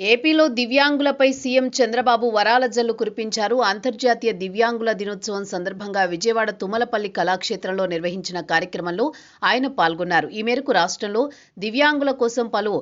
ఏపీలో దివ్యాంగులపై సీఎం చంద్రబాబు వరాల జల్లు కురిపించారు. అంతర్జాతీయ దివ్యాంగుల దినోత్సవం సందర్భంగా విజయవాడ తుమ్మలపల్లి కళాక్షేత్రంలో నిర్వహించిన కార్యక్రమంలో ఆయన పాల్గొన్నారు. ఈ మేరకు రాష్ట్రంలో దివ్యాంగుల కోసం పలు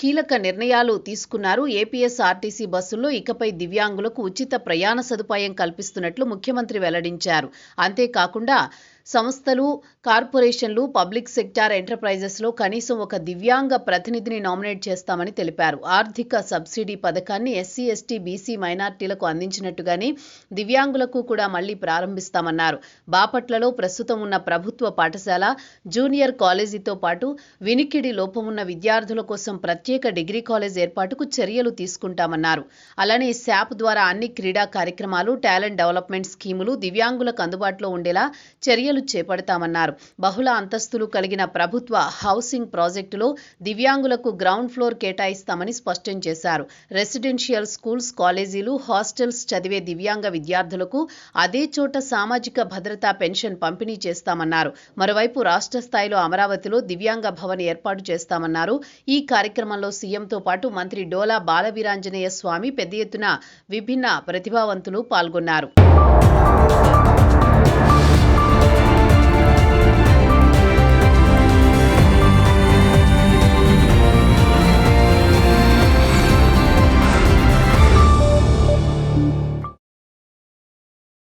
కీలక నిర్ణయాలు తీసుకున్నారు. ఏపీఎస్ఆర్టీసీ బస్సుల్లో ఇకపై దివ్యాంగులకు ఉచిత ప్రయాణ సదుపాయం కల్పిస్తున్నట్లు ముఖ్యమంత్రి వెల్లడించారు. అంతేకాకుండా సంస్థలు, కార్పొరేషన్లు, పబ్లిక్ సెక్టార్ ఎంటర్ప్రైజెస్లో కనీసం ఒక దివ్యాంగ ప్రతినిధిని నామినేట్ చేస్తామని తెలిపారు. ఆర్థిక సబ్సిడీ పథకాన్ని ఎస్సీ, ఎస్టీ, బీసీ, మైనార్టీలకు అందించినట్టుగానే దివ్యాంగులకు కూడా మళ్లీ ప్రారంభిస్తామన్నారు. బాపట్లలో ప్రస్తుతం ఉన్న ప్రభుత్వ పాఠశాల, జూనియర్ కాలేజీతో పాటు వినికిడి లోపమున్న విద్యార్థుల కోసం ప్రత్యేక డిగ్రీ కాలేజ్ ఏర్పాటుకు చర్యలు తీసుకుంటామన్నారు. అలానే శాప్ ద్వారా అన్ని క్రీడా కార్యక్రమాలు, టాలెంట్ డెవలప్మెంట్ స్కీములు దివ్యాంగులకు అందుబాటులో ఉండేలా చర్యలు చేపడతామన్నారు. బహుళ అంతస్తులు కలిగిన ప్రభుత్వ హౌసింగ్ ప్రాజెక్టులో దివ్యాంగులకు గ్రౌండ్ ఫ్లోర్ కేటాయిస్తామని స్పష్టం చేశారు. రెసిడెన్షియల్ స్కూల్స్, కాలేజీలు, హాస్టల్స్ చదివే దివ్యాంగ విద్యార్థులకు అదే చోట సామాజిక భద్రతా పెన్షన్ పంపిణీ చేస్తామన్నారు. మరోవైపు రాష్ట్ర స్థాయిలో అమరావతిలో దివ్యాంగ భవన్ ఏర్పాటు చేస్తామన్నారు. ఈ కార్యక్రమంలో సీఎంతో పాటు మంత్రి డోలా బాలవీరాంజనేయ స్వామి, పెద్ద ఎత్తున విభిన్న ప్రతిభావంతులు పాల్గొన్నారు.